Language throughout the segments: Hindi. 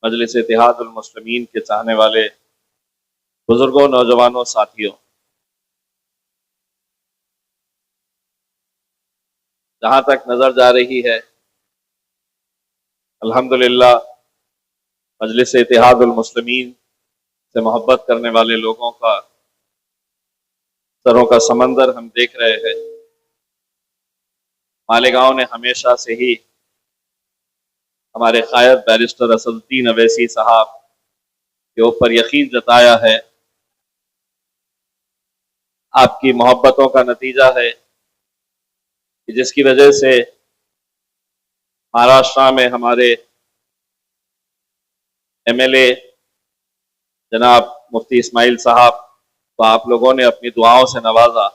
मजलिस इत्तेहादुल मुस्लिमीन के चाहने वाले बुजुर्गों, नौजवानों, साथियों, जहां तक नजर जा रही है अल्हम्दुलिल्लाह मजलिस इत्तेहादुल मुस्लिमीन से मोहब्बत करने वाले लोगों का सरों का समंदर हम देख रहे हैं। मालेगांव ने हमेशा से ही हमारे कायद बैरिस्टर असदुद्दीन अवैसी साहब के ऊपर यकीन जताया है। आपकी मोहब्बतों का नतीजा है कि जिसकी वजह से महाराष्ट्र में हमारे एमएलए जनाब मुफ्ती इस्माइल साहब को आप लोगों ने अपनी दुआओं से नवाजा।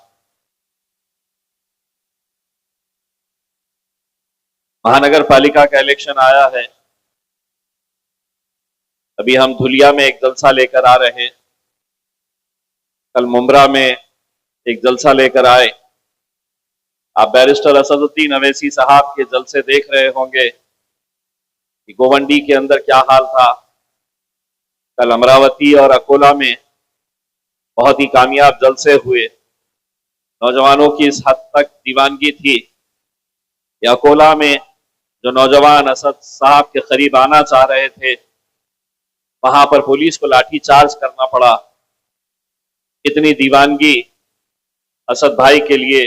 महानगर पालिका का इलेक्शन आया है। अभी हम धुलिया में एक जलसा लेकर आ रहे हैं, कल मुंब्रा में एक जलसा लेकर आए। आप बैरिस्टर असदुद्दीन अवैसी साहब के जलसे देख रहे होंगे कि गोवंडी के अंदर क्या हाल था। कल अमरावती और अकोला में बहुत ही कामयाब जलसे हुए। नौजवानों की इस हद तक दीवानगी थी कि अकोला में जो नौजवान असद साहब के करीब आना चाह रहे थे, वहां पर पुलिस को लाठी चार्ज करना पड़ा। इतनी दीवानगी असद भाई के लिए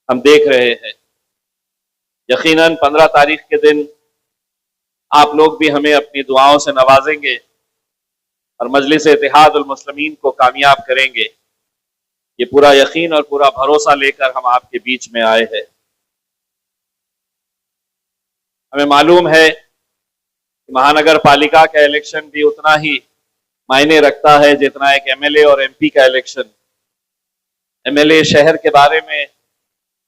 हम देख रहे हैं। यकीनन 15 तारीख के दिन आप लोग भी हमें अपनी दुआओं से नवाजेंगे और मजलिस इत्तेहादुल मुस्लिमीन को कामयाब करेंगे। ये पूरा यकीन और पूरा भरोसा लेकर हम आपके बीच में आए हैं। हमें मालूम है कि महानगर पालिका का इलेक्शन भी उतना ही मायने रखता है जितना एक एमएलए और एमपी का इलेक्शन। एमएलए शहर के बारे में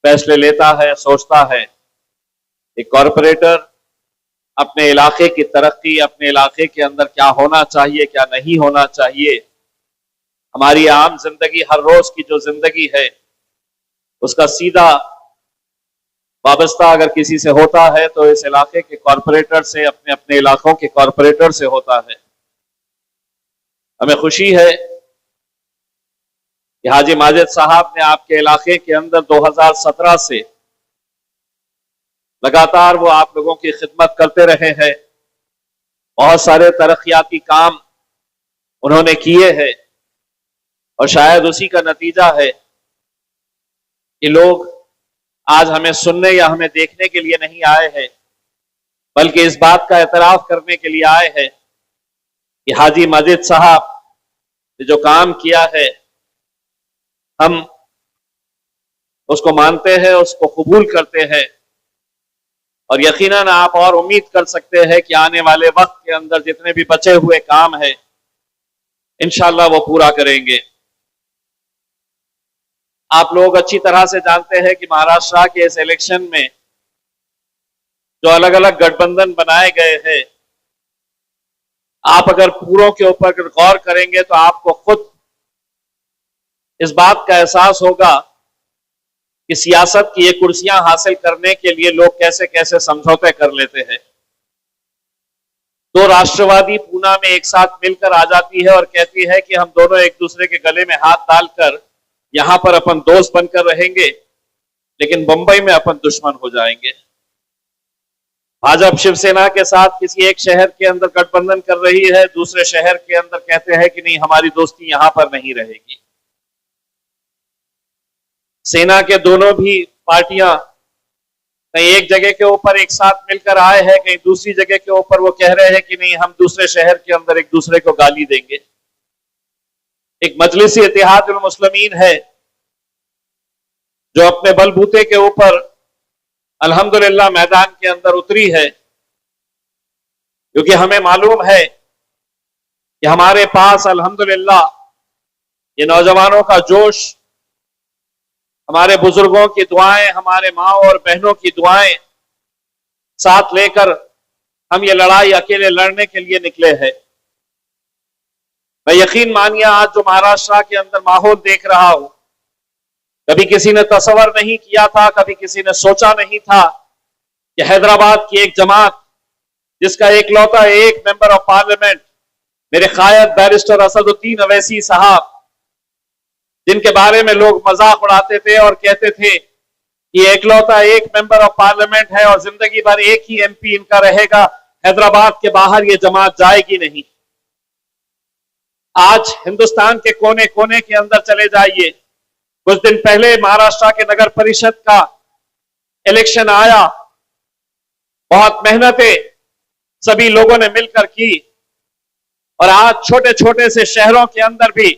फैसले लेता है, सोचता है। एक कॉरपोरेटर अपने इलाके की तरक्की, अपने इलाके के अंदर क्या होना चाहिए, क्या नहीं होना चाहिए, हमारी आम जिंदगी, हर रोज की जो जिंदगी है, उसका सीधा वाबस्ता अगर किसी से होता है तो इस इलाके के कॉरपोरेटर से, अपने अपने इलाकों के कॉरपोरेटर से होता है। हमें खुशी है कि हाजी माजिद साहब ने आपके इलाके के अंदर 2017 से लगातार वो आप लोगों की खिदमत करते रहे हैं। बहुत सारे तरक्याती काम उन्होंने किए हैं और शायद उसी का नतीजा है कि लोग आज हमें सुनने या हमें देखने के लिए नहीं आए हैं, बल्कि इस बात का एतराफ करने के लिए आए हैं कि हाजी माजिद साहब ने जो काम किया है, हम उसको मानते हैं, उसको कबूल करते हैं और यकीनन आप और उम्मीद कर सकते हैं कि आने वाले वक्त के अंदर जितने भी बचे हुए काम है, इंशाअल्लाह वो पूरा करेंगे। आप लोग अच्छी तरह से जानते हैं कि महाराष्ट्र के इस इलेक्शन में जो अलग अलग गठबंधन बनाए गए हैं, आप अगर पूरों के ऊपर गौर करेंगे तो आपको खुद इस बात का एहसास होगा कि सियासत की ये कुर्सियां हासिल करने के लिए लोग कैसे कैसे समझौते कर लेते हैं। दो राष्ट्रवादी पूना में एक साथ मिलकर आ जाती है और कहती है कि हम दोनों एक दूसरे के गले में हाथ डालकर यहां पर अपन दोस्त बनकर रहेंगे, लेकिन बंबई में अपन दुश्मन हो जाएंगे। भाजपा शिवसेना के साथ किसी एक शहर के अंदर गठबंधन कर रही है, दूसरे शहर के अंदर कहते हैं कि नहीं, हमारी दोस्ती यहां पर नहीं रहेगी। सेना के दोनों भी पार्टियां कहीं एक जगह के ऊपर एक साथ मिलकर आए हैं, कहीं दूसरी जगह के ऊपर वो कह रहे हैं कि नहीं, हम दूसरे शहर के अंदर एक दूसरे को गाली देंगे। एक मजलिस इत्तेहादुल मुस्लिमीन है जो अपने बलबूते के ऊपर अल्हम्दुलिल्लाह मैदान के अंदर उतरी है, क्योंकि हमें मालूम है कि हमारे पास अल्हम्दुलिल्लाह ये नौजवानों का जोश, हमारे बुजुर्गों की दुआएं, हमारे माँ और बहनों की दुआएं साथ लेकर हम ये लड़ाई अकेले लड़ने के लिए निकले हैं। मैं यकीन मानिए आज जो महाराष्ट्र के अंदर माहौल देख रहा हूं, कभी किसी ने तस्वर नहीं किया था, कभी किसी ने सोचा नहीं था कि हैदराबाद की एक जमात जिसका एकलौता एक मेंबर ऑफ पार्लियामेंट मेरे कायद बैरिस्टर असदुद्दीन अवैसी साहब, जिनके बारे में लोग मजाक उड़ाते थे और कहते थे कि एकलौता एक मेंबर ऑफ पार्लियामेंट है और जिंदगी भर एक ही एमपी इनका रहेगा, हैदराबाद के बाहर ये जमात जाएगी नहीं। आज हिंदुस्तान के कोने कोने के अंदर चले जाइए, कुछ दिन पहले महाराष्ट्र के नगर परिषद का इलेक्शन आया, बहुत मेहनतें सभी लोगों ने मिलकर की और आज छोटे छोटे से शहरों के अंदर भी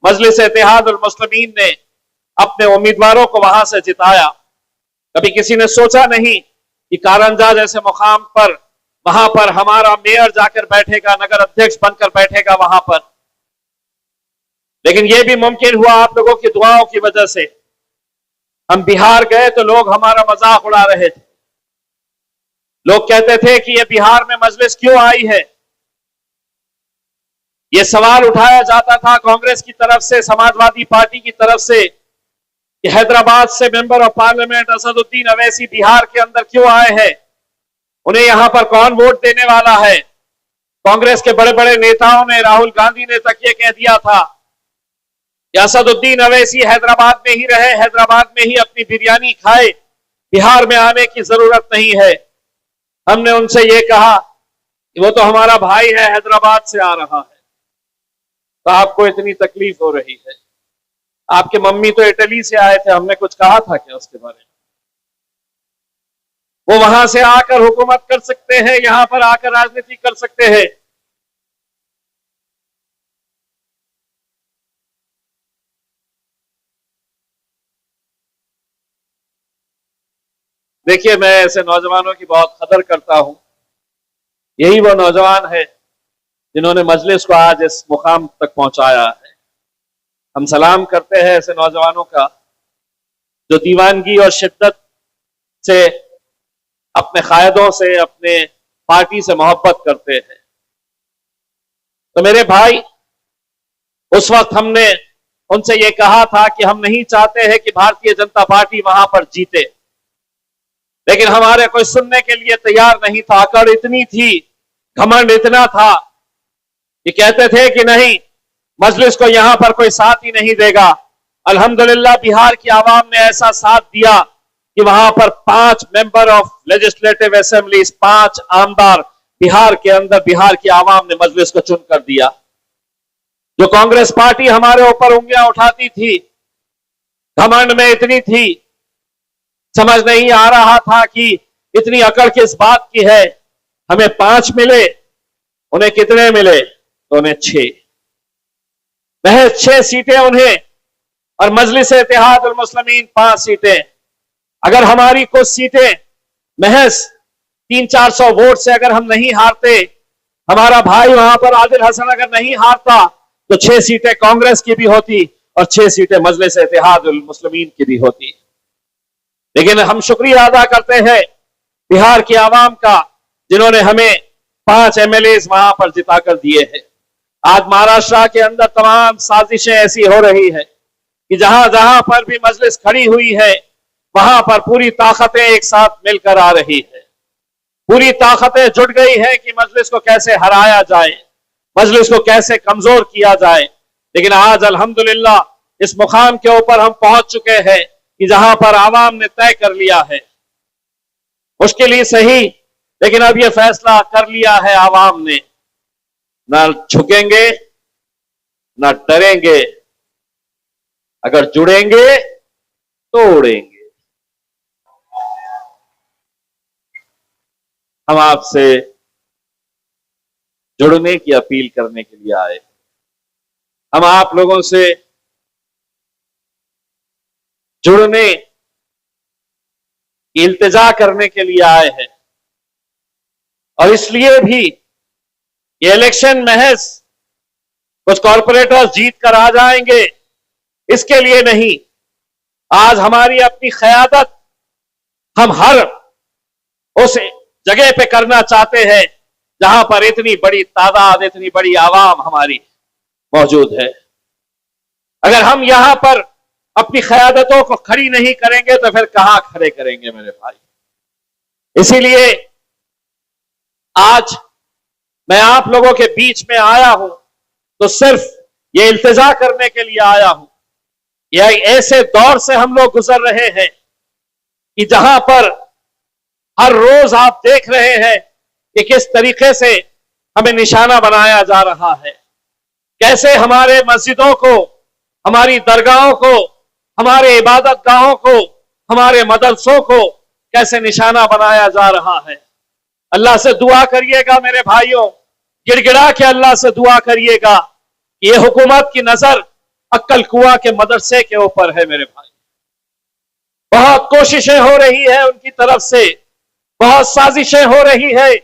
मजलिस इत्तेहादुल मुस्लिमीन ने अपने उम्मीदवारों को वहां से जिताया। कभी किसी ने सोचा नहीं कि कारंजा जैसे मुकाम पर वहां पर हमारा मेयर जाकर बैठेगा, नगर अध्यक्ष बनकर बैठेगा वहां पर, लेकिन यह भी मुमकिन हुआ आप लोगों की दुआओं की वजह से। हम बिहार गए तो लोग हमारा मजाक उड़ा रहे थे, लोग कहते थे कि यह बिहार में मजलिस क्यों आई है। यह सवाल उठाया जाता था कांग्रेस की तरफ से, समाजवादी पार्टी की तरफ से, कि हैदराबाद से member of parliament Asaduddin Owaisi Bihar के अंदर क्यों आए हैं, उन्हें यहां पर कौन वोट देने वाला है। कांग्रेस के बड़े बड़े नेताओं ने, राहुल गांधी ने तक ये कह दिया था कि असदुद्दीन अवैसी हैदराबाद में ही रहे, हैदराबाद में ही अपनी बिरयानी खाए, बिहार में आने की जरूरत नहीं है। हमने उनसे ये कहा कि वो तो हमारा भाई है, हैदराबाद से आ रहा है, तो आपको इतनी तकलीफ हो रही है। आपके मम्मी तो इटली से आए थे, हमने कुछ कहा था क्या उसके बारे में? वो वहां से आकर हुकूमत कर सकते हैं, यहां पर आकर राजनीति कर सकते हैं। देखिए, मैं ऐसे नौजवानों की बहुत कदर करता हूं। यही वो नौजवान है जिन्होंने मजलिस को आज इस मुकाम तक पहुंचाया है। हम सलाम करते हैं ऐसे नौजवानों का जो दीवानगी और शिद्दत से अपने कायदों से, अपने पार्टी से मोहब्बत करते हैं। तो मेरे भाई, उस वक्त हमने उनसे ये कहा था कि हम नहीं चाहते हैं कि भारतीय जनता पार्टी वहां पर जीते, लेकिन हमारे कोई सुनने के लिए तैयार नहीं था। अकड़ इतनी थी, घमंड इतना था कि कहते थे कि नहीं, मजलिस को यहां पर कोई साथ ही नहीं देगा। अल्हम्दुलिल्लाह बिहार की आवाम ने ऐसा साथ दिया कि वहां पर 5 मेंबर ऑफ लेजिस्लेटिव असेंबलीज, 5 आमदार बिहार के अंदर बिहार की आवाम ने मजलिस को चुन कर दिया। जो कांग्रेस पार्टी हमारे ऊपर उंगलियां उठाती थी, घमंड में इतनी थी, समझ नहीं आ रहा था कि इतनी अकड़ किस बात की है। हमें 5 मिले, उन्हें कितने मिले? तो उन्हें 6, महज 6 सीटें उन्हें, और मजलिस इत्तेहादुल मुस्लिमीन 5 सीटें। अगर हमारी कुछ सीटें महज 300-400 वोट से अगर हम नहीं हारते, हमारा भाई वहां पर आदिल हसन अगर नहीं हारता, तो 6 सीटें कांग्रेस की भी होती और 6 सीटें मजलिस इत्तेहादुल मुस्लिमीन की भी होती। लेकिन हम शुक्रिया अदा करते हैं बिहार की आवाम का, जिन्होंने हमें 5 एमएलए वहां पर जिताकर दिए हैं। आज महाराष्ट्र के अंदर तमाम साजिशें ऐसी हो रही है कि जहां जहां पर भी मजलिस खड़ी हुई है, वहां पर पूरी ताकतें एक साथ मिलकर आ रही है। पूरी ताकतें जुट गई है कि मजलिस को कैसे हराया जाए, मजलिस को कैसे कमजोर किया जाए। लेकिन आज अल्हम्दुलिल्लाह इस मुकाम के ऊपर हम पहुंच चुके हैं कि जहां पर आवाम ने तय कर लिया है, मुश्किल ही सही, लेकिन अब यह फैसला कर लिया है आवाम ने, ना झुकेंगे ना डरेंगे, अगर जुड़ेंगे तो उड़ेंगे। हम आपसे जुड़ने की अपील करने के लिए आए। हम आप लोगों से जुड़ने की इल्तिजा करने के लिए आए हैं, और इसलिए भी ये इलेक्शन महज कुछ कॉरपोरेटर्स जीत कर आ जाएंगे इसके लिए नहीं। आज हमारी अपनी क़यादत हम हर उस जगह पे करना चाहते हैं जहां पर इतनी बड़ी तादाद, इतनी बड़ी आवाम हमारी मौजूद है। अगर हम यहां पर अपनी क़यादतों को खड़ी नहीं करेंगे तो फिर कहां खड़े करेंगे मेरे भाई। इसीलिए आज मैं आप लोगों के बीच में आया हूं तो सिर्फ ये इल्तिजा करने के लिए आया हूं। यह ऐसे दौर से हम लोग गुजर रहे हैं कि जहां पर हर रोज आप देख रहे हैं कि किस तरीके से हमें निशाना बनाया जा रहा है, कैसे हमारे मस्जिदों को, हमारी दरगाहों को, हमारे इबादत गाहों को, हमारे मदरसों को कैसे निशाना बनाया जा रहा है। अल्लाह से दुआ करिएगा मेरे भाइयों, गिड़गिड़ा के अल्लाह से दुआ करिएगा कि ये हुकूमत की नजर अक्कल कुआं के मदरसे के ऊपर है। मेरे भाई, बहुत कोशिशें हो रही है उनकी तरफ से, बहुत साजिशें हो रही है।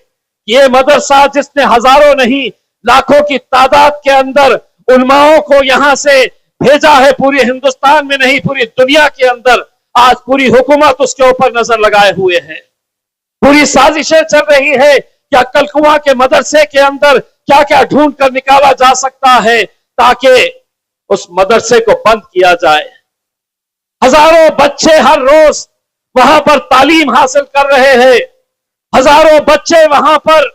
ये मदरसा जिसने हजारों नहीं लाखों की तादाद के अंदर उलमाओं को यहां से भेजा है, पूरे हिंदुस्तान में नहीं पूरी दुनिया के अंदर, आज पूरी हुकूमत उसके ऊपर नजर लगाए हुए है। पूरी साजिशें चल रही है कि अक्कल कुआं के मदरसे के अंदर क्या क्या ढूंढ कर निकाला जा सकता है ताकि उस मदरसे को बंद किया जाए। हजारों बच्चे हर रोज वहां पर तालीम हासिल कर रहे हैं। हजारों बच्चे वहां पर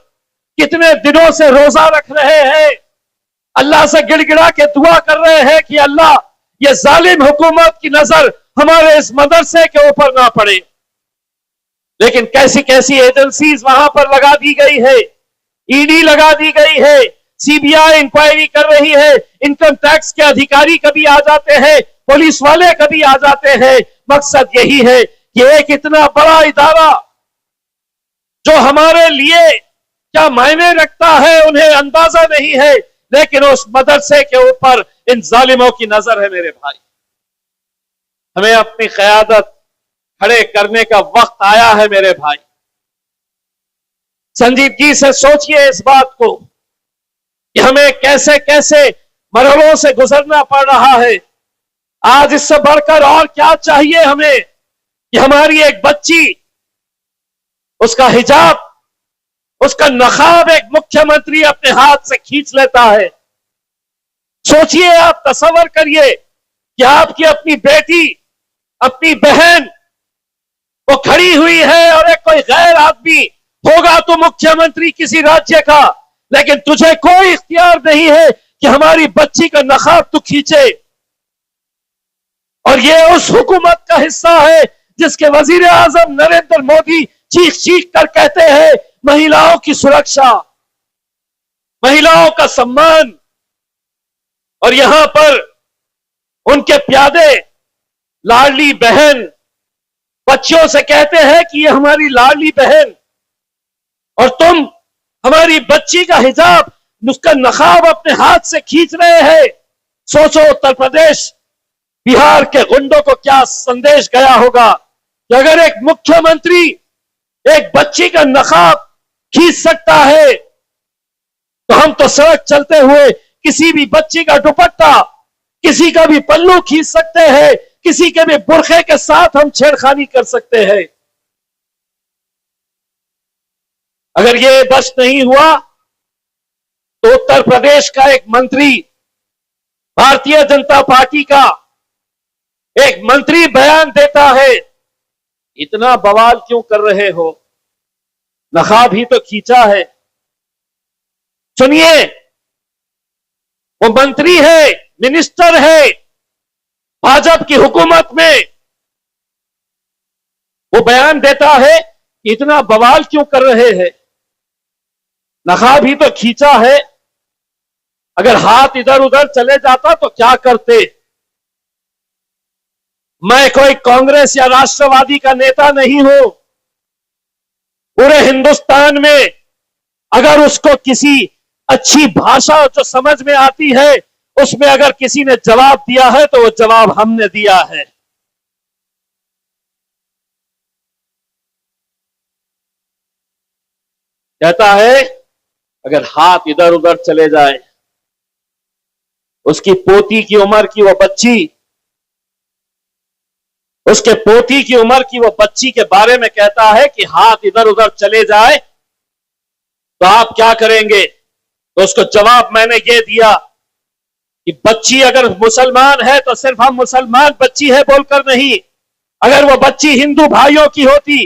कितने दिनों से रोजा रख रहे हैं, अल्लाह से गिड़गिड़ा के दुआ कर रहे हैं कि अल्लाह ये जालिम हुकूमत की नजर हमारे इस मदरसे के ऊपर ना पड़े। लेकिन कैसी कैसी एजेंसीज वहां पर लगा दी गई है, ईडी लगा दी गई है, सीबीआई इंक्वायरी कर रही है, इनकम टैक्स के अधिकारी कभी आ जाते हैं, पुलिस वाले कभी आ जाते हैं। मकसद यही है कि एक इतना बड़ा इदारा जो हमारे लिए क्या मायने रखता है उन्हें अंदाजा नहीं है, लेकिन उस मदरसे के ऊपर इन जालिमों की नजर है। मेरे भाई, हमें अपनी क़यादत खड़े करने का वक्त आया है। मेरे भाई, संजीदगी से सोचिए इस बात को कि हमें कैसे कैसे मरहलों से गुजरना पड़ रहा है। आज इससे बढ़कर और क्या चाहिए हमें कि हमारी एक बच्ची, उसका हिजाब, उसका नकाब एक मुख्यमंत्री अपने हाथ से खींच लेता है। सोचिए, आप तसव्वुर करिए कि आपकी अपनी बेटी, अपनी बहन वो खड़ी हुई है और एक कोई गैर आदमी होगा तो मुख्यमंत्री किसी राज्य का, लेकिन तुझे कोई इख्तियार नहीं है कि हमारी बच्ची का नकाब तू खींचे। और ये उस हुकूमत का हिस्सा है जिसके वजीर आजम नरेंद्र मोदी चीख चीख कर कहते हैं महिलाओं की सुरक्षा, महिलाओं का सम्मान, और यहां पर उनके प्यादे लाडली बहन बच्चियों से कहते हैं कि ये हमारी लाडली बहन, और तुम हमारी बच्ची का हिजाब, उसका नकाब अपने हाथ से खींच रहे हैं। सोचो उत्तर प्रदेश, बिहार के गुंडों को क्या संदेश गया होगा कि अगर एक मुख्यमंत्री एक बच्ची का नकाब खींच सकता है तो हम तो सड़क चलते हुए किसी भी बच्ची का दुपट्टा, किसी का भी पल्लू खींच सकते हैं, किसी के भी बुरखे के साथ हम छेड़खानी कर सकते हैं। अगर ये बस नहीं हुआ तो उत्तर प्रदेश का एक मंत्री, भारतीय जनता पार्टी का एक मंत्री बयान देता है, इतना बवाल क्यों कर रहे हो, नकाब ही तो खींचा है। सुनिए, वो मंत्री है, मिनिस्टर है भाजपा की हुकूमत में, वो बयान देता है इतना बवाल क्यों कर रहे हैं, नकाब ही तो खींचा है। अगर हाथ इधर उधर चले जाता तो क्या करते। मैं कोई कांग्रेस या राष्ट्रवादी का नेता नहीं हूं। पूरे हिंदुस्तान में अगर उसको किसी अच्छी भाषा जो समझ में आती है उसमें अगर किसी ने जवाब दिया है तो वो जवाब हमने दिया है। कहता है अगर हाथ इधर उधर चले जाए, उसकी पोती की उम्र की वो बच्ची, उसके पोती की उम्र की वो बच्ची के बारे में कहता है कि हाथ इधर उधर चले जाए तो आप क्या करेंगे। तो उसको जवाब मैंने ये दिया कि बच्ची अगर मुसलमान है तो सिर्फ हम मुसलमान बच्ची है बोलकर नहीं, अगर वो बच्ची हिंदू भाइयों की होती,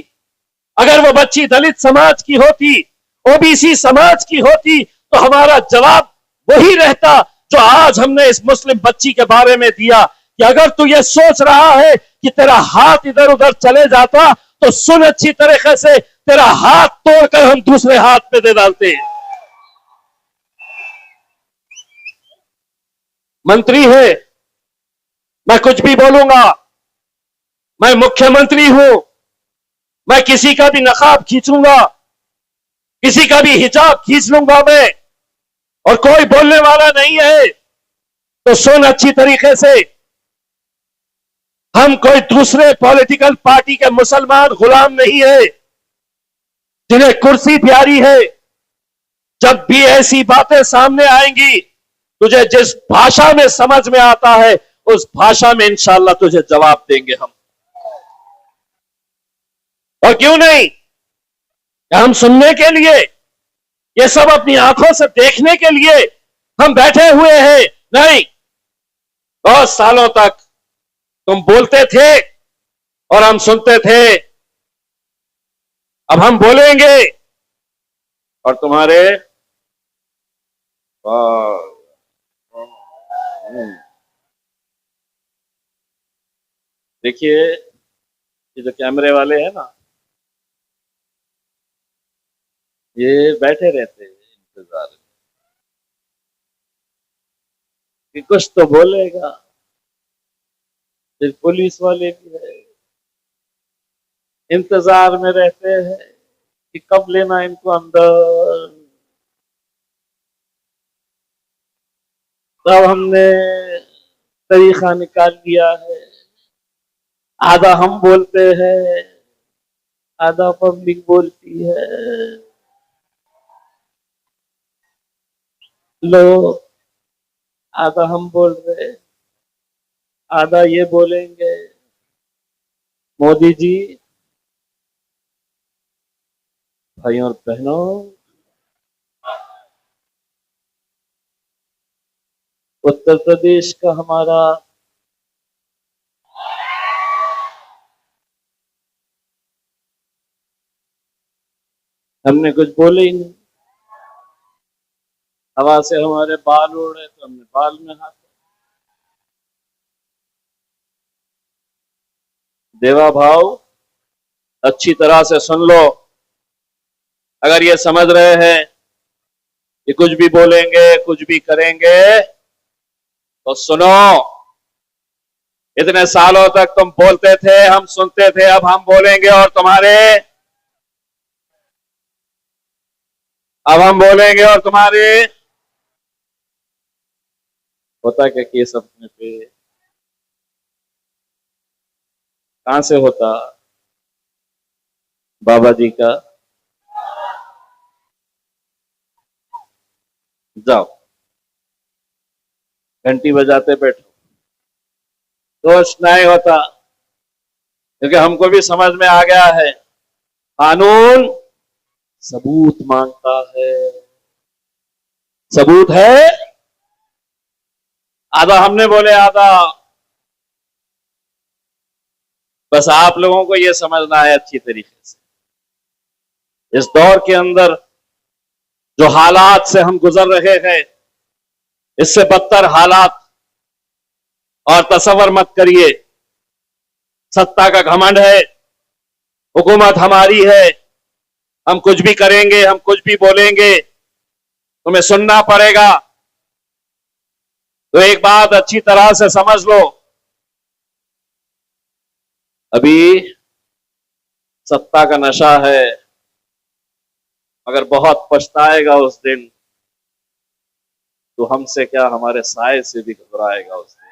अगर वो बच्ची दलित समाज की होती, ओबीसी समाज की होती तो हमारा जवाब वही रहता जो आज हमने इस मुस्लिम बच्ची के बारे में दिया कि अगर तू ये सोच रहा है कि तेरा हाथ इधर उधर चले जाता तो सुन अच्छी तरीके से, तेरा हाथ तोड़कर हम दूसरे हाथ पे दे डालते। मंत्री है, मैं कुछ भी बोलूंगा, मैं मुख्यमंत्री हूं, मैं किसी का भी नकाब खींचूंगा, किसी का भी हिजाब खींच लूंगा मैं, और कोई बोलने वाला नहीं है। तो सुन अच्छी तरीके से, हम कोई दूसरे पॉलिटिकल पार्टी के मुसलमान गुलाम नहीं है जिन्हें कुर्सी प्यारी है। जब भी ऐसी बातें सामने आएंगी, तुझे जिस भाषा में समझ में आता है उस भाषा में इंशाअल्लाह तुझे जवाब देंगे हम। और क्यों नहीं, हम सुनने के लिए, ये सब अपनी आंखों से देखने के लिए हम बैठे हुए हैं नहीं। बहुत सालों तक तुम बोलते थे और हम सुनते थे, अब हम बोलेंगे और तुम्हारे देखिए, ये जो कैमरे वाले हैं ना, ये बैठे रहते हैं इंतजार में कि कुछ तो बोलेगा। फिर पुलिस वाले भी है, इंतजार में रहते हैं कि कब लेना इनको अंदर। तब हमने तरीका निकाल लिया है, आधा हम बोलते हैं, आधा पब्लिक बोलती है। लो, आधा हम बोल रहे, आधा ये बोलेंगे। मोदी जी, भाइयों और बहनों, उत्तर प्रदेश का हमारा हमने कुछ बोले ही नहीं। हवा से हमारे बाल उड़ रहे तो हमने बाल में हाथ। देवा भाव, अच्छी तरह से सुन लो। अगर ये समझ रहे हैं कि कुछ भी बोलेंगे, कुछ भी करेंगे, तो सुनो। इतने सालों तक तुम बोलते थे, हम सुनते थे, अब हम बोलेंगे और तुम्हारे, अब हम बोलेंगे और तुम्हारे। होता क्या केस अपने पे, कहां से होता? बाबा जी का। जाओ, घंटी बजाते बैठो, दोष नहीं होता, क्योंकि हमको भी समझ में आ गया है कानून सबूत मांगता है। सबूत है, आधा हमने बोले, आधा बस आप लोगों को यह समझना है अच्छी तरीके से। इस दौर के अंदर जो हालात से हम गुजर रहे हैं, इससे बदतर हालात और तसव्वुर मत करिए। सत्ता का घमंड है, हुकूमत हमारी है, हम कुछ भी करेंगे, हम कुछ भी बोलेंगे, तुम्हें सुनना पड़ेगा। तो एक बात अच्छी तरह से समझ लो, अभी सत्ता का नशा है, मगर बहुत पछताएगा उस दिन, तो हमसे क्या हमारे साए से भी घबराएगा उस दिन।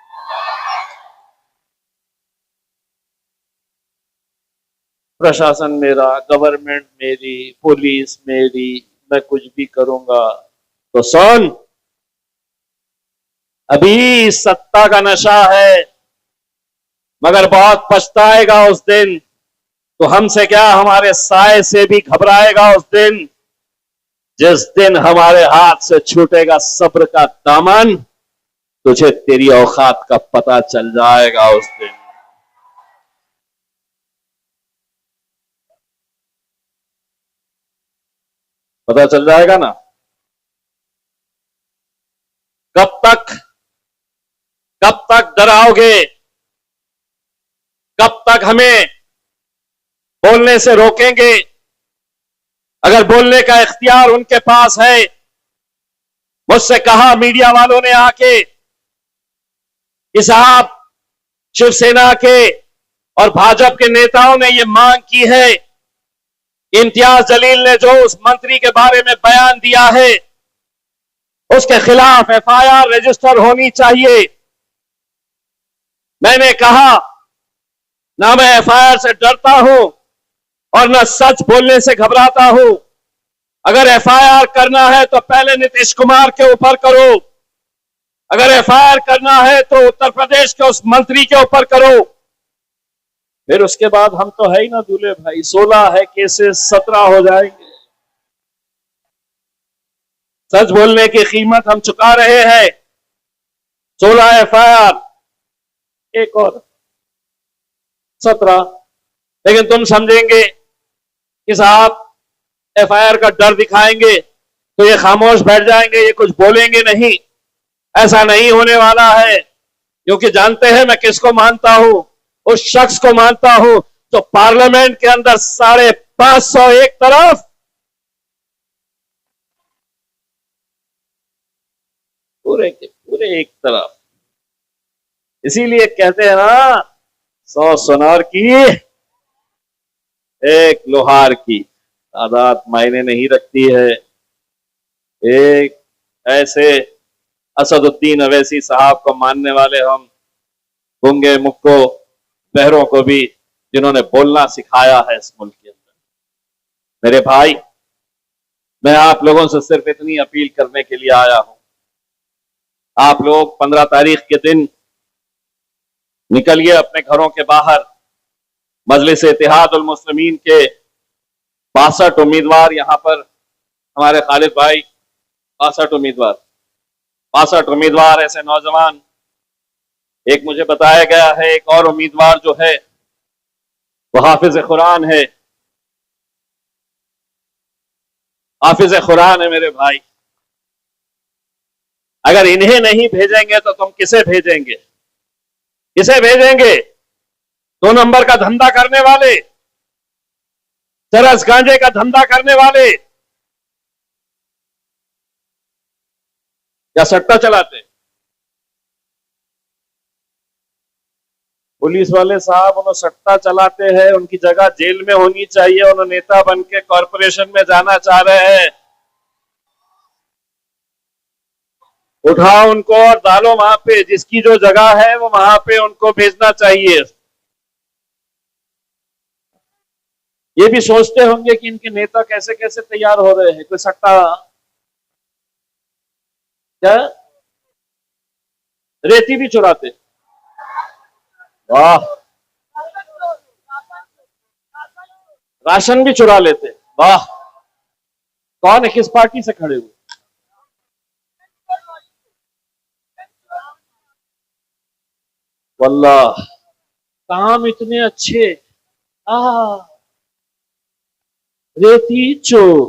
प्रशासन मेरा, गवर्नमेंट मेरी, पुलिस मेरी, मैं कुछ भी करूंगा। तो सुन, अभी सत्ता का नशा है, मगर बहुत पछताएगा उस दिन, तो हमसे क्या हमारे साए से भी घबराएगा उस दिन। जिस दिन हमारे हाथ से छूटेगा सब्र का दामन, तुझे तेरी औकात का पता चल जाएगा उस दिन। पता चल जाएगा ना। कब तक डराओगे? कब तक हमें बोलने से रोकेंगे? अगर बोलने का इख्तियार उनके पास है, मुझसे कहा मीडिया वालों ने आके कि साहब शिवसेना के और भाजपा के नेताओं ने यह मांग की है, इम्तियाज जलील ने जो उस मंत्री के बारे में बयान दिया है उसके खिलाफ एफआईआर रजिस्टर होनी चाहिए। मैंने कहा ना मैं एफआईआर से डरता हूं और ना सच बोलने से घबराता हूं। अगर एफआईआर करना है तो पहले नीतीश कुमार के ऊपर करो, अगर एफआईआर करना है तो उत्तर प्रदेश के उस मंत्री के ऊपर करो, फिर उसके बाद हम तो है ही ना दूल्हे भाई। 16 है केसेस, 17 हो जाएंगे। सच बोलने की कीमत हम चुका रहे हैं। 16 एफआईआर, एक और 17। लेकिन तुम समझेंगे कि साहब एफआईआर का डर दिखाएंगे तो ये खामोश बैठ जाएंगे, ये कुछ बोलेंगे नहीं। ऐसा नहीं होने वाला है, क्योंकि जानते हैं मैं किसको मानता हूं। उस शख्स को मानता हूं जो पार्लियामेंट के अंदर 550 एक तरफ, पूरे के पूरे एक तरफ। इसीलिए कहते हैं ना, 100 सुनार की एक लोहार की तादाद मायने नहीं रखती है। एक ऐसे असदुद्दीन अवैसी साहब को मानने वाले हम गूंगे मुक्को बहरों को भी, जिन्होंने बोलना सिखाया है इस मुल्क के अंदर। मेरे भाई, मैं आप लोगों से सिर्फ इतनी अपील करने के लिए आया हूं, आप लोग 15 तारीख के दिन निकलिए अपने घरों के बाहर। मजलिस इत्तेहादुल मुस्लिमीन के 62 उम्मीदवार यहां पर, हमारे खालिद भाई 62 उम्मीदवार ऐसे नौजवान। एक मुझे बताया गया है एक और उम्मीदवार जो है वो हाफिज कुरान है, हाफिज कुरान है मेरे भाई। अगर इन्हें नहीं भेजेंगे तो तुम किसे भेजेंगे? किसे भेजेंगे? 2 नंबर का धंधा करने वाले, चरस गांजे का धंधा करने वाले, या सट्टा चलाते? पुलिस वाले साहब उन्हें सट्टा चलाते हैं, उनकी जगह जेल में होनी चाहिए। उन्हें नेता बन के कॉरपोरेशन में जाना चाह रहे हैं। उठाओ उनको और डालो वहां पे, जिसकी जो जगह है वो वहां पे उनको भेजना चाहिए। ये भी सोचते होंगे कि इनके नेता कैसे कैसे तैयार हो रहे हैं। कोई सट्टा, क्या रेती भी चुराते? वाह, राशन भी चुरा लेते? वाह। कौन है, किस पार्टी से खड़े हुए? वल्लाह काम इतने अच्छे। रेती चोर,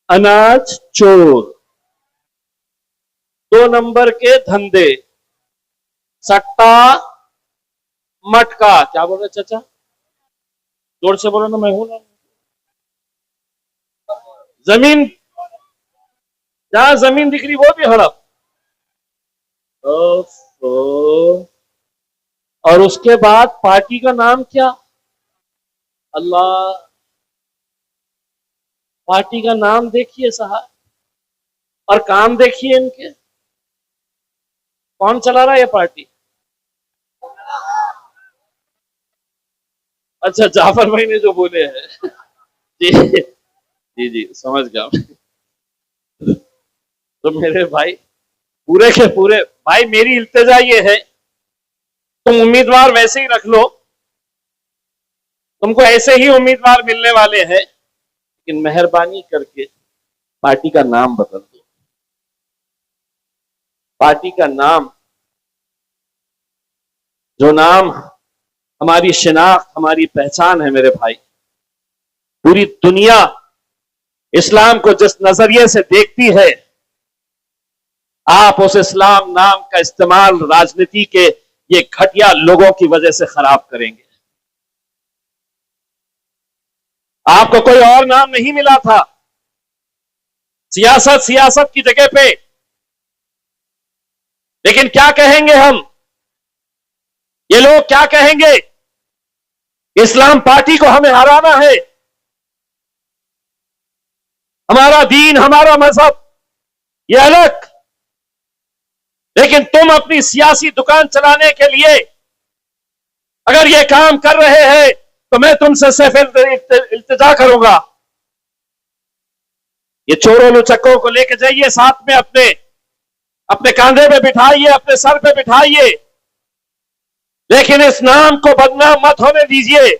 अनाज चोर, 2 नंबर के धंधे, सट्टा, मटका। क्या बोल रहे चाचा? जोर से बोलो ना, मैं हूं ना। जमीन, जहां जमीन दिख रही वो भी हड़प। और उसके बाद पार्टी का नाम क्या? अल्लाह, पार्टी का नाम देखिए साहब, और काम देखिए इनके। कौन चला रहा है ये पार्टी? अच्छा, जाफर भाई ने जो बोले हैं। जी जी जी, समझ गया। तो मेरे भाई, पूरे के पूरे भाई, मेरी इल्तिजा ये है, तुम उम्मीदवार वैसे ही रख लो, तुमको ऐसे ही उम्मीदवार मिलने वाले हैं, लेकिन मेहरबानी करके पार्टी का नाम बदल दो। पार्टी का नाम, जो नाम हमारी शिनाख्त, हमारी पहचान है मेरे भाई, पूरी दुनिया इस्लाम को जिस नजरिए से देखती है, आप उस इस्लाम नाम का इस्तेमाल राजनीति के ये घटिया लोगों की वजह से खराब करेंगे। आपको कोई और नाम नहीं मिला था। सियासत सियासत की जगह पे, लेकिन क्या कहेंगे हम? ये लोग क्या कहेंगे? इस्लाम पार्टी को हमें हराना है, हमारा दीन हमारा मजहब ये अलग, लेकिन तुम अपनी सियासी दुकान चलाने के लिए अगर ये काम कर रहे हैं तो मैं तुमसे सिर्फ इल्तिजा करूंगा, ये चोरों लुचक्कों को लेकर जाइए, साथ में अपने अपने कांधे पे बिठाइए, अपने सर पे बिठाइए, लेकिन इस नाम को बदनाम मत होने दीजिए।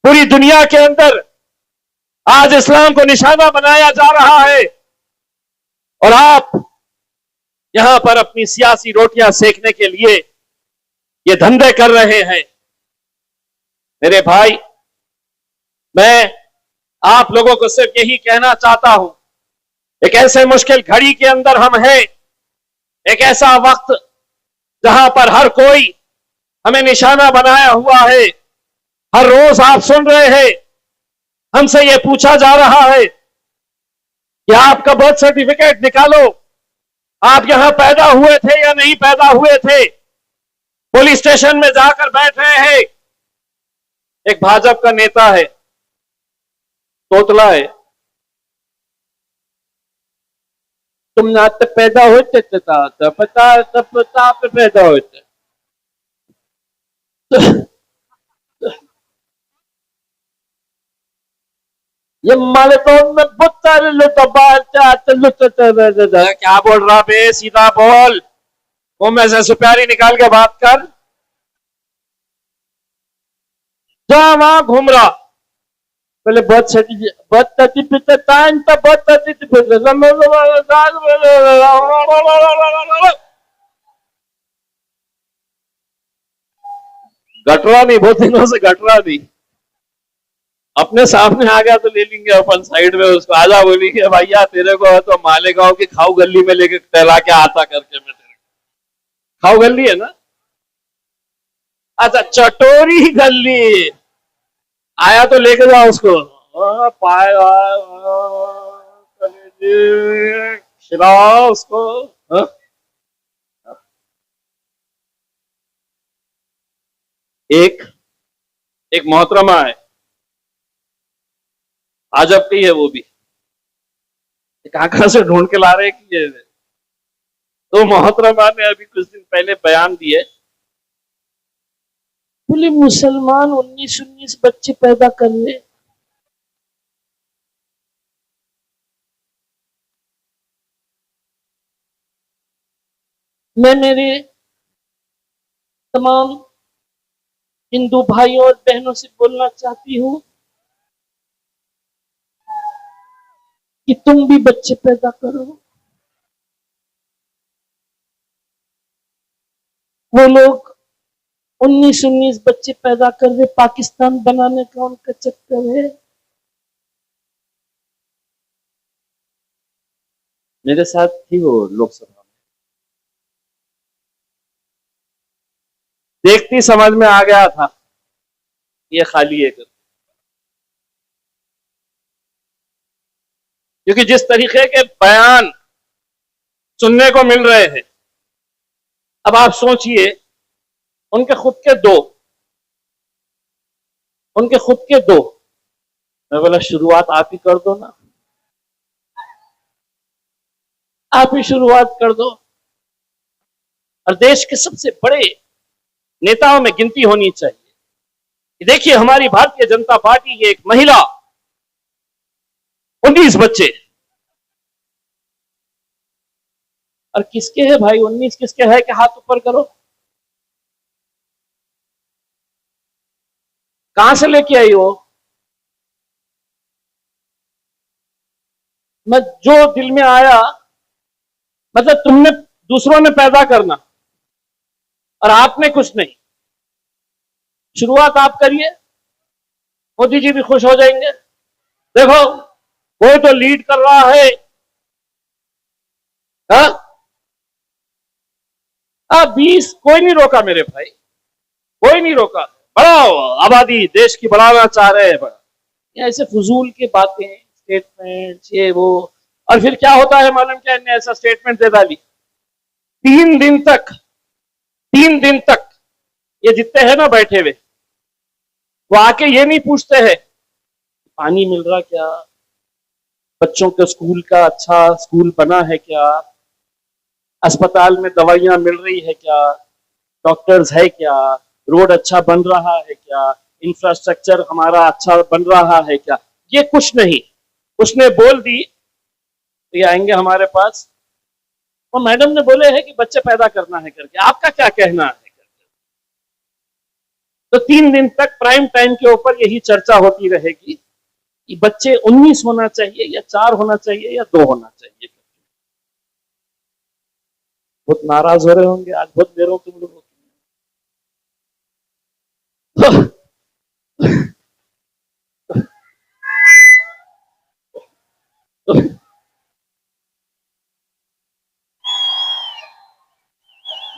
पूरी दुनिया के अंदर आज इस्लाम को निशाना बनाया जा रहा है और आप यहां पर अपनी सियासी रोटियां सेकने के लिए ये धंधे कर रहे हैं। मेरे भाई, मैं आप लोगों को सिर्फ यही कहना चाहता हूं, एक ऐसे मुश्किल घड़ी के अंदर हम हैं, एक ऐसा वक्त जहां पर हर कोई हमें निशाना बनाया हुआ है। हर रोज आप सुन रहे हैं, हमसे यह पूछा जा रहा है कि आपका बर्थ सर्टिफिकेट निकालो, आप यहां पैदा हुए थे या नहीं पैदा हुए थे। पुलिस स्टेशन में जाकर बैठ रहे हैं, एक भाजपा का नेता है, तोतला है, तुम ना तब पैदा होते पता पे पैदा होते ये माले तो में बुत्ता क्या बोल रहा बे? सीधा बोल, वो में से सुपारी निकाल के बात कर। जहां वहां घूम रहा, पहले बहुत गटरा नहीं, बहुत दिनों से गटरा नहीं, अपने सामने आ गया तो ले लेंगे अपन साइड में उसको। आजा बोलेंगे भैया तेरे को तो मालेगांव की खाऊ गली में लेके टहला के आता करके मैं तेरे, खाऊ गली है ना? अच्छा, चटोरी गली आया तो लेके जाओ उसको, पाया खिलाओ उसको। एक एक मोहतरमा है, आजब की है, वो भी कहां से ढूंढ के ला रहे कि ये तो मोहतरमा ने अभी कुछ दिन पहले बयान दिए, बोले मुसलमान 19-19 बच्चे पैदा कर ले। मैं मेरे तमाम हिंदू भाइयों और बहनों से बोलना चाहती हूं कि तुम भी बच्चे पैदा करो। वो लोग 19-19 बच्चे पैदा कर दे, पाकिस्तान बनाने का उनका चक्कर है। मेरे साथ थी वो लोकसभा में, देखती समझ में आ गया था ये खाली है कर, क्योंकि जिस तरीके के बयान सुनने को मिल रहे हैं, अब आप सोचिए उनके खुद के दो, मैं बोला शुरुआत आप ही कर दो ना, आप ही शुरुआत कर दो। और देश के सबसे बड़े नेताओं में गिनती होनी चाहिए। देखिए हमारी भारतीय जनता पार्टी की एक महिला, 19 बच्चे, और किसके है भाई 19 किसके है कि हाथ ऊपर करो, कहां से लेके आई हो? मैं जो दिल में आया, मतलब तुमने दूसरों ने पैदा करना और आपने कुछ नहीं, शुरुआत आप करिए, मोदी जी भी खुश हो जाएंगे। देखो कोई तो लीड कर रहा है। हाँ 20 कोई नहीं रोका मेरे भाई, कोई नहीं रोका। बढ़ाओ आबादी, देश की बढ़ाना चाह रहे हैं, बढ़ा। ऐसे फजूल की बातें, स्टेटमेंट ये वो। और फिर क्या होता है मालूम क्या, इन्हें ऐसा स्टेटमेंट दे डाली, 3 दिन तक ये जितने हैं ना बैठे हुए, वो आके ये नहीं पूछते हैं पानी मिल रहा क्या, बच्चों के स्कूल का अच्छा स्कूल बना है क्या, अस्पताल में दवाइयां मिल रही है क्या, डॉक्टर्स है क्या, रोड अच्छा बन रहा है क्या, इंफ्रास्ट्रक्चर हमारा अच्छा बन रहा है क्या। ये कुछ नहीं, उसने बोल दी तो ये आएंगे हमारे पास, और मैडम ने बोले हैं कि बच्चे पैदा करना है करके, आपका क्या कहना है करके। तो 3 दिन तक प्राइम टाइम के ऊपर यही चर्चा होती रहेगी कि बच्चे 19 होना चाहिए या 4 होना चाहिए या 2 होना चाहिए। बहुत नाराज हो रहे होंगे आज, बहुत देर हो तुम लोगों की।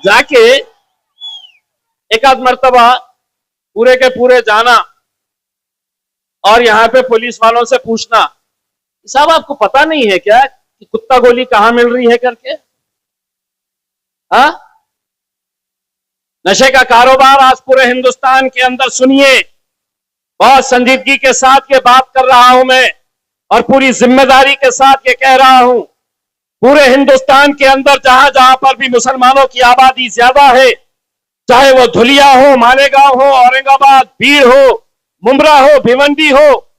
जाके एक आध मर्तबा पूरे के पूरे जाना और यहां पे पुलिस वालों से पूछना, साहब आपको पता नहीं है क्या कि कुत्ता गोली कहां मिल रही है करके। हाँ नशे का कारोबार आज पूरे हिंदुस्तान के अंदर, सुनिए बहुत संजीदगी के साथ ये बात कर रहा हूं मैं, और पूरी जिम्मेदारी के साथ ये कह रहा हूं, पूरे हिंदुस्तान के अंदर जहां जहां पर भी मुसलमानों की आबादी ज्यादा है, चाहे वो धुलिया हो, मालेगांव हो, औरंगाबाद, भीड़ हो, मुमरा हो, भिवंडी हो,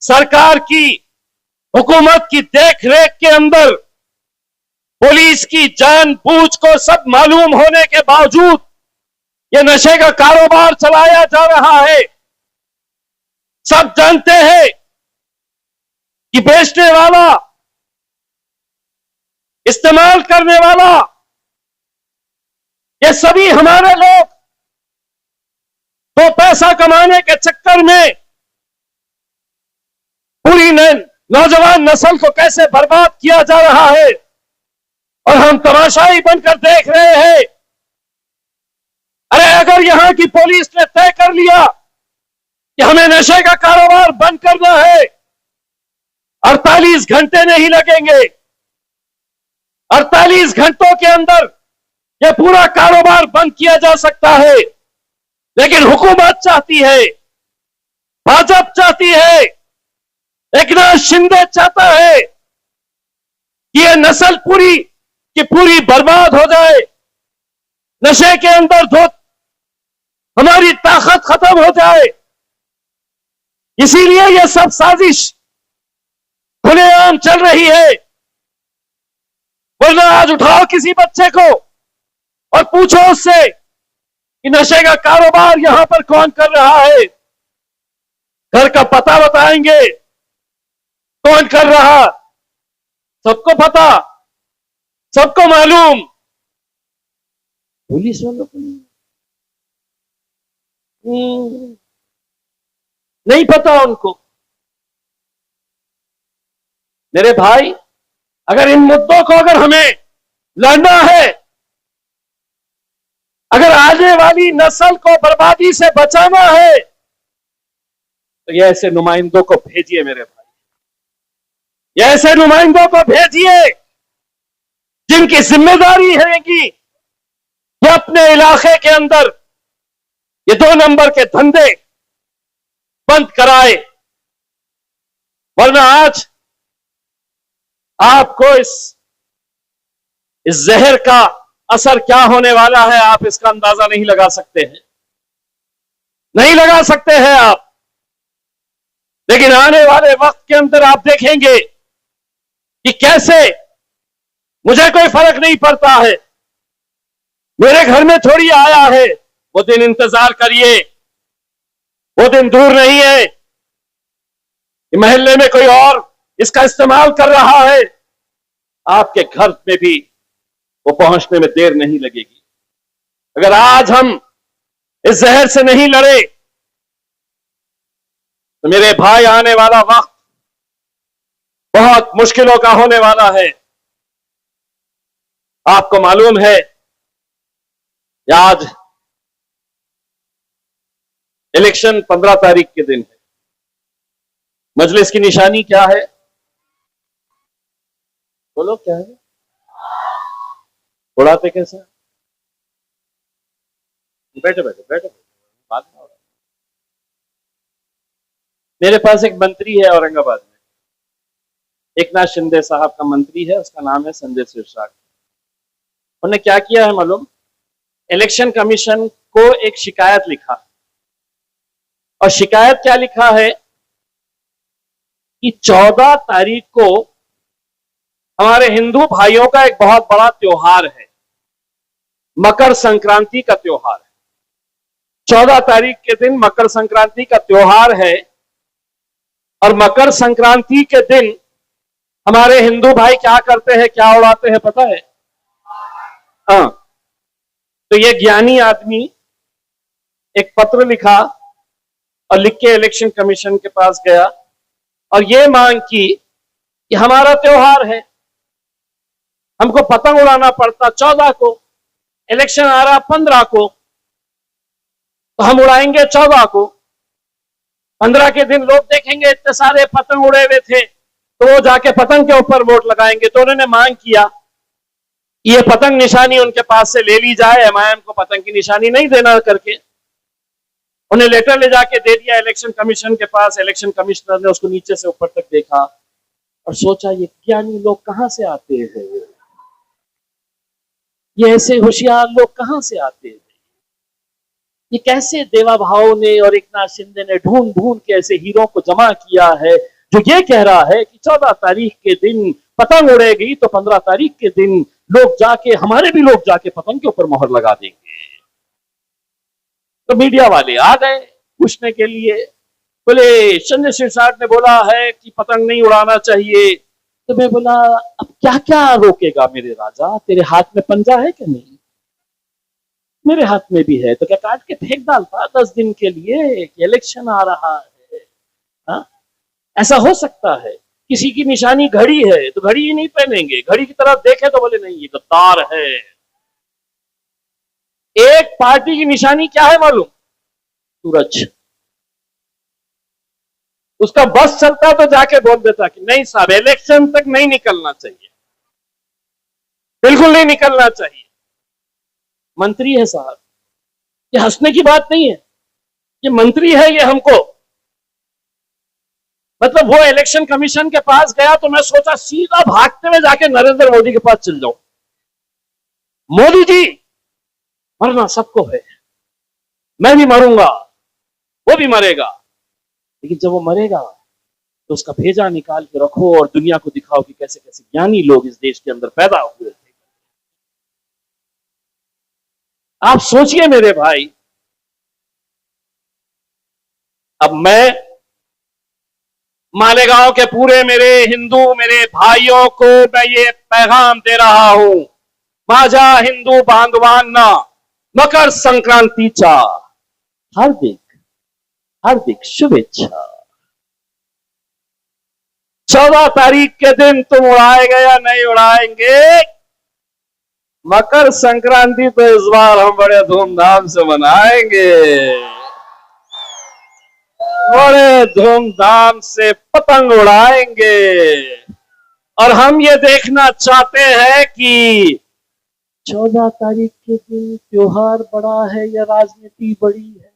सरकार की हुकूमत की देख रेख के अंदर पुलिस की जानबूझ को सब मालूम होने के बावजूद ये नशे का कारोबार चलाया जा रहा है। सब जानते हैं कि बेचने वाला, इस्तेमाल करने वाला, ये सभी हमारे लोग तो पैसा कमाने के चक्कर में पूरी नौजवान नस्ल को कैसे बर्बाद किया जा रहा है, और हम तमाशाई बनकर देख रहे हैं। अरे अगर यहां की पुलिस ने तय कर लिया कि हमें नशे का कारोबार बंद करना है, 48 घंटे नहीं लगेंगे, 48 घंटों के अंदर यह पूरा कारोबार बंद किया जा सकता है। लेकिन हुकूमत चाहती है, भाजपा चाहती है, एकनाथ शिंदे चाहता है कि यह नस्ल पूरी की पूरी बर्बाद हो जाए, नशे के अंदर हमारी ताकत खत्म हो जाए। इसीलिए यह सब साजिश खुलेआम चल रही है। बोलना आज उठाओ किसी बच्चे को और पूछो उससे कि नशे का कारोबार यहां पर कौन कर रहा है, घर का पता बताएंगे कौन कर रहा, सबको पता, सबको मालूम, पुलिस वालों को नहीं पता उनको। मेरे भाई अगर इन मुद्दों को अगर हमें लड़ना है, अगर आने वाली नस्ल को बर्बादी से बचाना है, तो ये ऐसे नुमाइंदों को भेजिए मेरे भाई, ये ऐसे नुमाइंदों को भेजिए जिनकी जिम्मेदारी रहेगी कि अपने इलाके के अंदर ये 2 नंबर के धंधे बंद कराए। वरना आज आपको इस जहर का असर क्या होने वाला है, आप इसका अंदाजा नहीं लगा सकते हैं, नहीं लगा सकते हैं आप। लेकिन आने वाले वक्त के अंदर आप देखेंगे कि कैसे, मुझे कोई फर्क नहीं पड़ता है, मेरे घर में थोड़ी आया है, वो दिन इंतजार करिए, वो दिन दूर नहीं है कि महल्ले में कोई और इसका इस्तेमाल कर रहा है, आपके घर में भी वो पहुंचने में देर नहीं लगेगी। अगर आज हम इस जहर से नहीं लड़े तो मेरे भाई आने वाला वक्त बहुत मुश्किलों का होने वाला है। आपको मालूम है आज इलेक्शन 15 तारीख के दिन है। मजलिस की निशानी क्या है? बोलो क्या है? उड़ाते कैसे? बैठो बैठो बैठो, बात ना हो। मेरे पास एक मंत्री है औरंगाबाद में, एकनाथ शिंदे साहब का मंत्री है, उसका नाम है संजय सिरसाट। उन्होंने क्या किया है मालूम? इलेक्शन कमीशन को एक शिकायत लिखा, और शिकायत क्या लिखा है कि 14 तारीख को हमारे हिंदू भाइयों का एक बहुत बड़ा त्योहार है, मकर संक्रांति का त्योहार है। 14 तारीख के दिन मकर संक्रांति का त्योहार है, और मकर संक्रांति के दिन हमारे हिंदू भाई क्या करते हैं, क्या उड़ाते हैं पता है? हाँ, तो ये ज्ञानी आदमी एक पत्र लिखा और लिख के इलेक्शन कमीशन के पास गया और ये मांग की कि हमारा त्योहार है, हमको पतंग उड़ाना पड़ता 14 को, इलेक्शन आ रहा 15 को, तो हम उड़ाएंगे 14 को। 15 के दिन लोग देखेंगे इतने सारे पतंग उड़े हुए थे, तो वो जाके पतंग के ऊपर वोट लगाएंगे। तो उन्होंने मांग किया ये पतंग निशानी उनके पास से ले ली जाए, एमआईएम को पतंग की निशानी नहीं देना करके। उन्हें लेटर ले जाके दे दिया इलेक्शन कमीशन के पास। इलेक्शन कमिश्नर ने उसको नीचे से ऊपर तक देखा और सोचा ये ज्ञानी लोग कहां से आते हैं, ये ऐसे होशियार लोग कहां से आते हैं, ये कैसे देवा भाव ने और एकनाथ शिंदे ने ढूंढ ढूंढ के ऐसे हीरो को जमा किया है जो ये कह रहा है कि 14 तारीख के दिन पतंग उड़ेगी तो 15 तारीख के दिन लोग जाके, हमारे भी लोग जाके पतंग के ऊपर मोहर लगा देंगे। तो मीडिया वाले आ गए पूछने के लिए, बोले संजय सिरसाट ने बोला है कि पतंग नहीं उड़ाना चाहिए। तो मैं बोला अब क्या क्या रोकेगा मेरे राजा, तेरे हाथ में पंजा है कि नहीं? मेरे हाथ में भी है, तो क्या काट के फेंक डालता 10 दिन के लिए कि इलेक्शन आ रहा है? हा? ऐसा हो सकता है? किसी की निशानी घड़ी है तो घड़ी ही नहीं पहनेंगे, घड़ी की तरफ देखे तो बोले नहीं ये गद्दार है। एक पार्टी की निशानी क्या है मालूम? सूरज। उसका बस चलता तो जाके बोल देता कि नहीं साहब इलेक्शन तक नहीं निकलना चाहिए, बिल्कुल नहीं निकलना चाहिए। मंत्री है साहब, ये हंसने की बात नहीं है, ये मंत्री है, ये हमको मतलब वो इलेक्शन कमीशन के पास गया तो मैं सोचा सीधा भागते हुए जाके नरेंद्र मोदी के पास चल जाऊं। मोदी जी मरना सबको है, मैं भी मरूंगा, वो भी मरेगा, लेकिन जब वो मरेगा तो उसका भेजा निकाल के रखो और दुनिया को दिखाओ कि कैसे कैसे ज्ञानी लोग इस देश के अंदर पैदा हुए थे। आप सोचिए मेरे भाई, अब मैं मालेगांव के पूरे मेरे हिंदू मेरे भाइयों को मैं ये पैगाम दे रहा हूं, माझा हिंदू बांधवांना मकर संक्रांतीच्या हार्दिक हार्दिक शुभेच्छा। 14 तारीख के दिन तुम उड़ाएंगे या नहीं उड़ाएंगे, मकर संक्रांति तो इस बार हम बड़े धूमधाम से मनाएंगे, बड़े धूमधाम से पतंग उड़ाएंगे। और हम ये देखना चाहते हैं कि 14 तारीख के दिन त्योहार बड़ा है या राजनीति बड़ी है।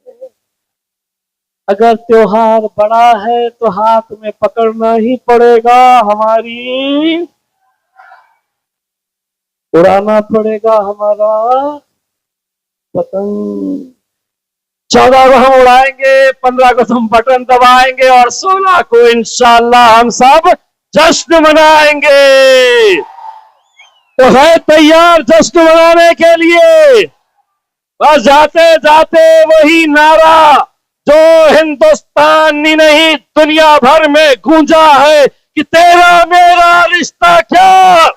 अगर त्योहार बड़ा है तो हाथ में पकड़ना ही पड़ेगा, हमारी उड़ाना पड़ेगा हमारा पतंग। 14 को हम उड़ाएंगे, 15 को तुम बटन दबाएंगे और 16 को इंशाल्लाह हम सब जश्न मनाएंगे। तो है तैयार जश्न मनाने के लिए? बस जाते जाते वही नारा जो हिंदुस्तान ही नहीं दुनिया भर में गूंजा है कि तेरा मेरा रिश्ता क्या